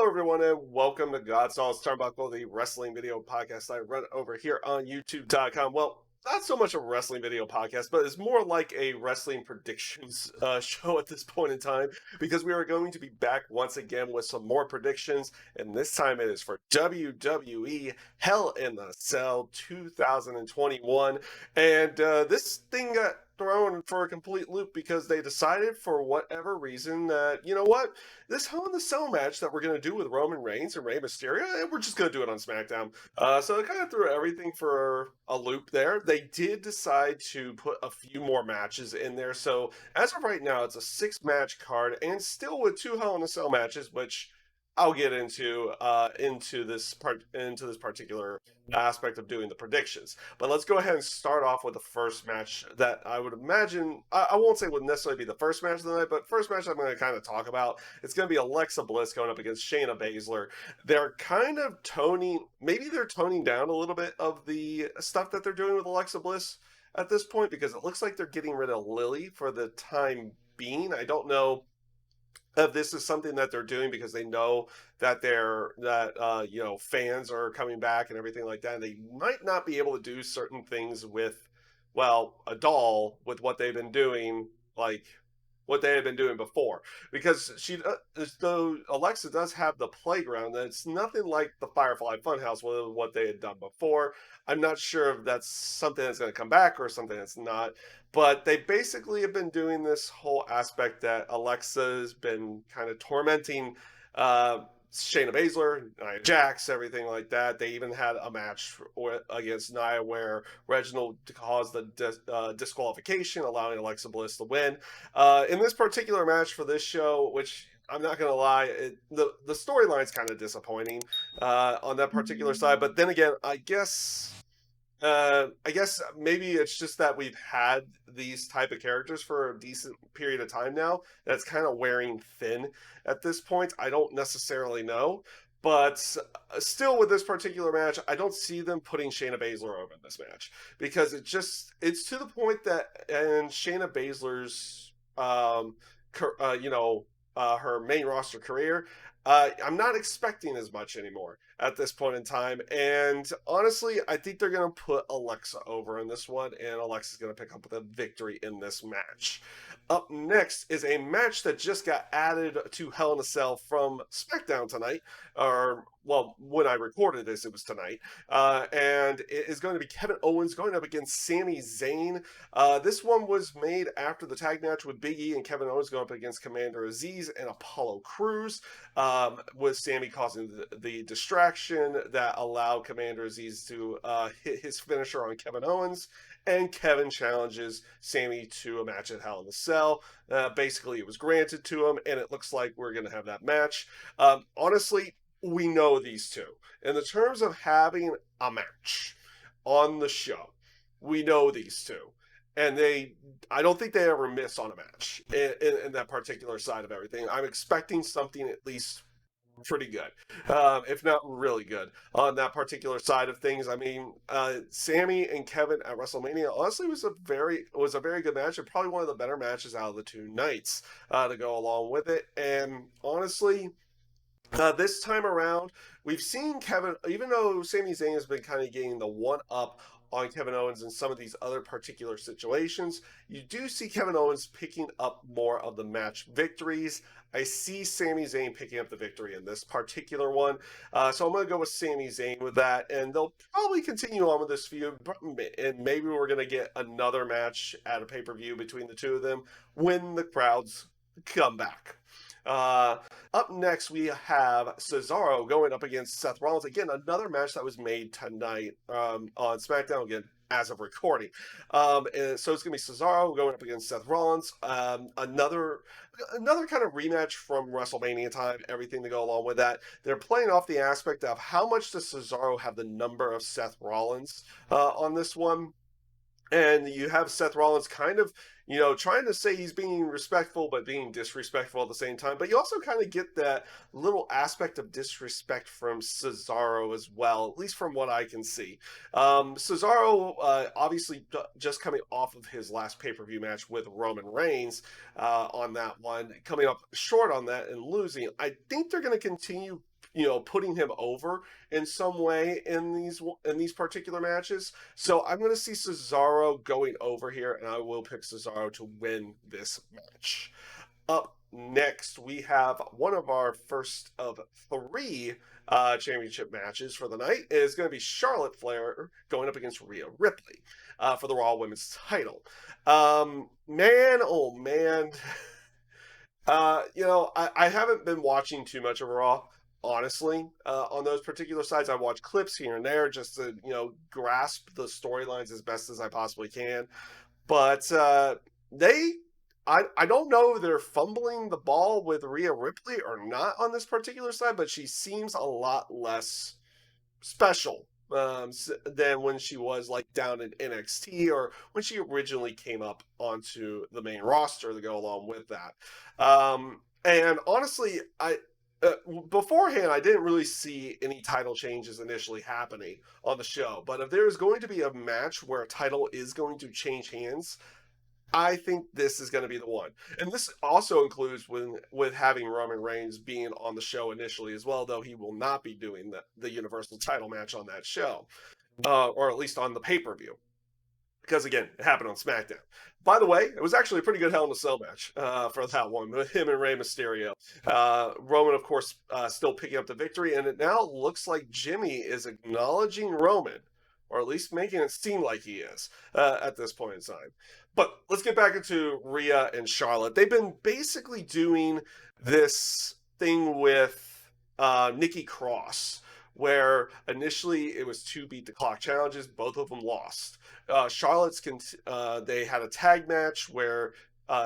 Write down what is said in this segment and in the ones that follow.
Hello, everyone, and welcome to God's All's Turnbuckle, the wrestling video podcast I run over here on YouTube.com. Well, not so much a wrestling video podcast, but it's more like a wrestling predictions show at this point in time because we are going to be back once again with some more predictions, and this time it is for WWE Hell in the Cell 2021. And this thing got thrown for a complete loop because they decided for whatever reason that, you know what, this Hell in the Cell match that we're going to do with Roman Reigns and Rey Mysterio, we're just going to do it on SmackDown. So it kind of threw everything for a loop there. They did decide to put a few more matches in there. So as of right now, it's a 6-match card and still with 2 Hell in a Cell matches, which I'll get into this particular aspect of doing the predictions. But let's go ahead and start off with the first match that I would imagine, I won't say would necessarily be the first match of the night, but first match I'm going to kind of talk about. It's going to be Alexa Bliss going up against Shayna Baszler. They're kind of maybe they're toning down a little bit of the stuff that they're doing with Alexa Bliss at this point, because it looks like they're getting rid of Lily for the time being. I don't know if this is something that they're doing because they know that fans are coming back and everything like that, and they might not be able to do certain things with, well, a doll with what they've been doing, like what they had been doing before, because though Alexa does have the playground, and it's nothing like the Firefly Funhouse with what they had done before. I'm not sure if that's something that's going to come back or something that's not, but they basically have been doing this whole aspect that Alexa's been kind of tormenting Shayna Baszler, Nia Jax, everything like that. They even had a match against Nia where Reginald caused the disqualification, allowing Alexa Bliss to win. In this particular match for this show, which I'm not going to lie, the storyline's kind of disappointing on that particular side. But then again, I guess maybe it's just that we've had these type of characters for a decent period of time now. That's kind of wearing thin at this point. I don't necessarily know. But still, with this particular match, I don't see them putting Shayna Baszler over in this match because it's to the point that in Shayna Baszler's, her main roster career, I'm not expecting as much anymore at this point in time. And honestly, I think they're going to put Alexa over in this one, and Alexa's going to pick up the victory in this match. Up next is a match that just got added to Hell in a Cell from SmackDown tonight, or, well, when I recorded this, it was tonight. And it is going to be Kevin Owens going up against Sami Zayn. This one was made after the tag match with Big E and Kevin Owens going up against Commander Aziz and Apollo Crews, with Sami causing the distraction that allowed Commander Aziz to hit his finisher on Kevin Owens. And Kevin challenges Sami to a match at Hell in a Cell. Basically, it was granted to him, and it looks like we're going to have that match. Honestly, we know these two. In the terms of having a match on the show, we know these two. And I don't think they ever miss on a match in that particular side of everything. I'm expecting something at least pretty good, if not really good, on that particular side of things. I mean, Sami and Kevin at WrestleMania honestly was a very good match, and probably one of the better matches out of the 2 nights to go along with it. And honestly, this time around, we've seen Kevin, even though Sami Zayn has been kind of getting the one up on Kevin Owens in some of these other particular situations, you do see Kevin Owens picking up more of the match victories. I see Sami Zayn picking up the victory in this particular one. So I'm going to go with Sami Zayn with that, and they'll probably continue on with this feud, and maybe we're going to get another match at a pay-per-view between the two of them when the crowds come back. Up next, we have Cesaro going up against Seth Rollins. Again, another match that was made tonight on SmackDown, again, as of recording. And so it's going to be Cesaro going up against Seth Rollins. Another kind of rematch from WrestleMania time, everything to go along with that. They're playing off the aspect of how much does Cesaro have the number of Seth Rollins on this one. And you have Seth Rollins kind of, trying to say he's being respectful, but being disrespectful at the same time. But you also kind of get that little aspect of disrespect from Cesaro as well, at least from what I can see. Cesaro, obviously, just coming off of his last pay-per-view match with Roman Reigns on that one, coming up short on that and losing. I think they're going to continue putting him over in some way in these particular matches. So I'm going to see Cesaro going over here, and I will pick Cesaro to win this match. Up next, we have one of our first of three championship matches for the night. It is going to be Charlotte Flair going up against Rhea Ripley for the Raw Women's title. Man, oh man. I haven't been watching too much of Raw, honestly. On those particular sides, I watch clips here and there just to, grasp the storylines as best as I possibly can. But I don't know if they're fumbling the ball with Rhea Ripley or not on this particular side, but she seems a lot less special than when she was like down in NXT or when she originally came up onto the main roster to go along with that. And honestly, beforehand, I didn't really see any title changes initially happening on the show. But if there is going to be a match where a title is going to change hands, I think this is going to be the one. And this also includes with having Roman Reigns being on the show initially as well, though he will not be doing the Universal title match on that show, or at least on the pay-per-view. Because, again, it happened on SmackDown. By the way, it was actually a pretty good Hell in a Cell match for that one, with him and Rey Mysterio. Roman, of course, still picking up the victory, and it now looks like Jimmy is acknowledging Roman, or at least making it seem like he is at this point in time. But let's get back into Rhea and Charlotte. They've been basically doing this thing with Nikki Cross, where initially it was 2 beat the clock challenges, both of them lost. Charlotte's they had a tag match where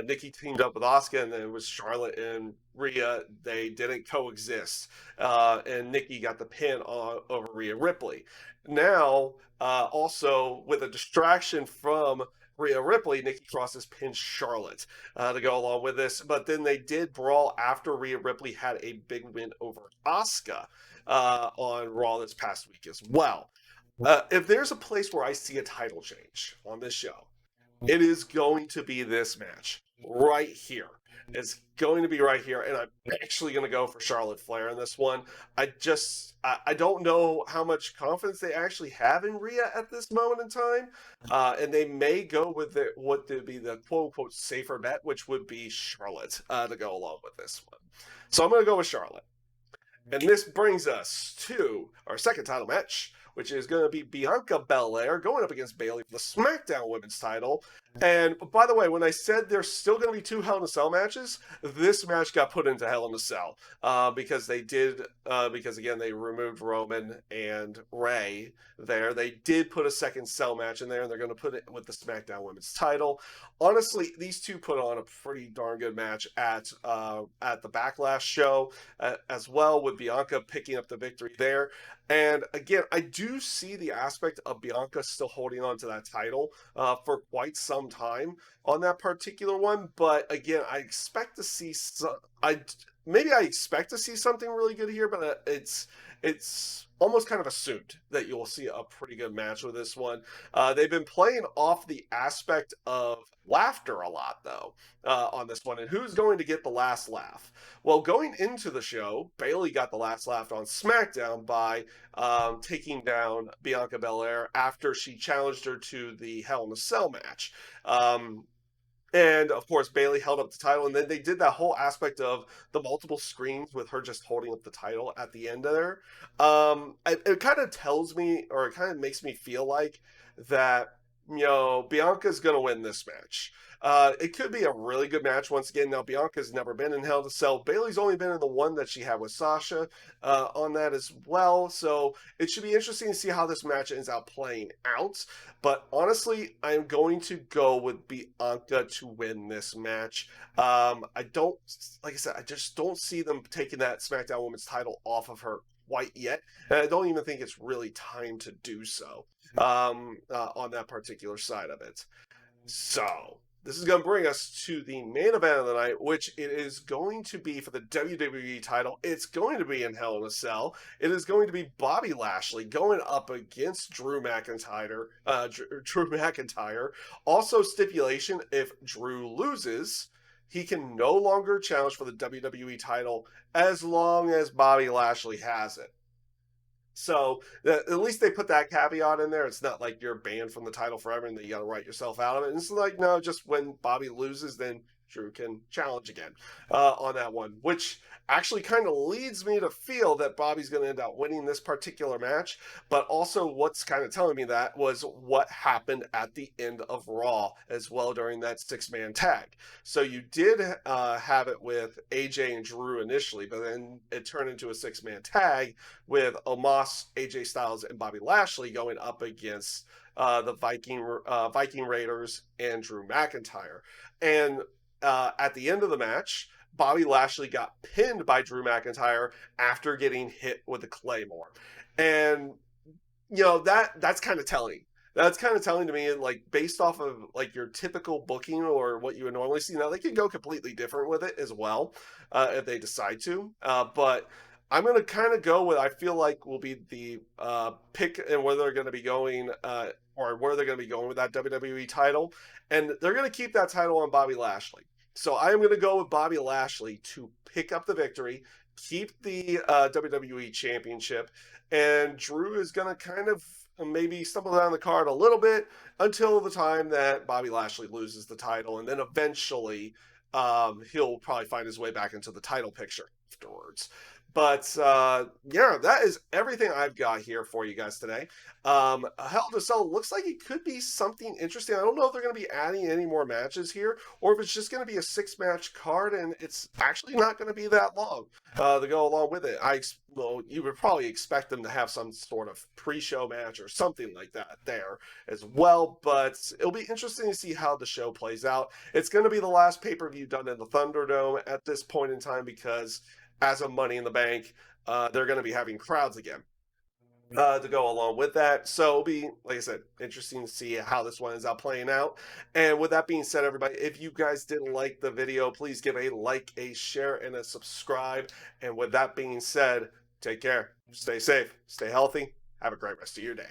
Nikki teamed up with Asuka, and then it was Charlotte and Rhea. They didn't coexist, and Nikki got the pin over Rhea Ripley. Now, also with a distraction from Rhea Ripley, Nikki Cross has pinned Charlotte to go along with this. But then they did brawl after Rhea Ripley had a big win over Asuka on Raw this past week as well. If there's a place where I see a title change on this show, it is going to be this match right here. It's going to be right here, and I'm actually going to go for Charlotte Flair in this one. I don't know how much confidence they actually have in Rhea at this moment in time, and they may go with what would be the quote-unquote safer bet, which would be Charlotte to go along with this one. So I'm going to go with Charlotte. And this brings us to our second title match, which is going to be Bianca Belair going up against Bayley for the SmackDown Women's title. And by the way, when I said there's still going to be 2 Hell in a Cell matches, this match got put into Hell in a Cell because again, they removed Roman and Rey there. They did put a second Cell match in there, and they're going to put it with the SmackDown Women's title. Honestly, these two put on a pretty darn good match at the Backlash show as well, with Bianca picking up the victory there. And again, I do see the aspect of Bianca still holding on to that title for quite some time on that particular one. But again, I expect to see I expect to see something really good here, but it's almost kind of assumed that you'll see a pretty good match with this one. They've been playing off the aspect of laughter a lot, though, on this one. And who's going to get the last laugh? Well, going into the show, Bayley got the last laugh on SmackDown by taking down Bianca Belair after she challenged her to the Hell in a Cell match. And of course, Bayley held up the title, and then they did that whole aspect of the multiple screens with her just holding up the title at the end of there. It kind of tells me, or it kind of makes me feel like that, Bianca's going to win this match. It could be a really good match once again. Now, Bianca's never been in Hell in a Cell. Bayley's only been in the one that she had with Sasha on that as well. So it should be interesting to see how this match ends up playing out. But honestly, I'm going to go with Bianca to win this match. Like I said, I just don't see them taking that SmackDown Women's title off of her quite yet. And I don't even think it's really time to do so on that particular side of it. So this is going to bring us to the main event of the night, which it is going to be for the WWE title. It's going to be in Hell in a Cell. It is going to be Bobby Lashley going up against Drew McIntyre. Drew McIntyre. Also, stipulation: if Drew loses, he can no longer challenge for the WWE title as long as Bobby Lashley has it. So at least they put that caveat in there. It's not like you're banned from the title forever and then you got to write yourself out of it. And it's like, no, just when Bobby loses, then Drew can challenge again on that one, which actually kind of leads me to feel that Bobby's going to end up winning this particular match. But also, what's kind of telling me that was what happened at the end of Raw as well during that 6-man tag. So you did have it with AJ and Drew initially, but then it turned into a 6-man tag with Omos, AJ Styles, and Bobby Lashley going up against the Viking Raiders and Drew McIntyre. And at the end of the match, Bobby Lashley got pinned by Drew McIntyre after getting hit with a Claymore. And, that's kind of telling. That's kind of telling to me, like, based off of, like, your typical booking or what you would normally see. Now, they can go completely different with it as well if they decide to. But I'm going to kind of go with, I feel like, will be the pick and where they're going to be going or where they're going to be going with that WWE title. And they're going to keep that title on Bobby Lashley. So I am going to go with Bobby Lashley to pick up the victory, keep the WWE Championship, and Drew is going to kind of maybe stumble down the card a little bit until the time that Bobby Lashley loses the title, and then eventually he'll probably find his way back into the title picture afterwards. But yeah, that is everything I've got here for you guys today. Hell in a Cell looks like it could be something interesting. I don't know if they're going to be adding any more matches here, or if it's just going to be a 6-match card, and it's actually not going to be that long to go along with it. You would probably expect them to have some sort of pre-show match or something like that there as well. But it'll be interesting to see how the show plays out. It's going to be the last pay-per-view done in the Thunderdome at this point in time because, as of Money in the Bank, they're going to be having crowds again to go along with that. So it'll be, like I said, interesting to see how this one ends up playing out. And with that being said, everybody, if you guys did like the video, please give a like, a share, and a subscribe. And with that being said, take care, stay safe, stay healthy, have a great rest of your day.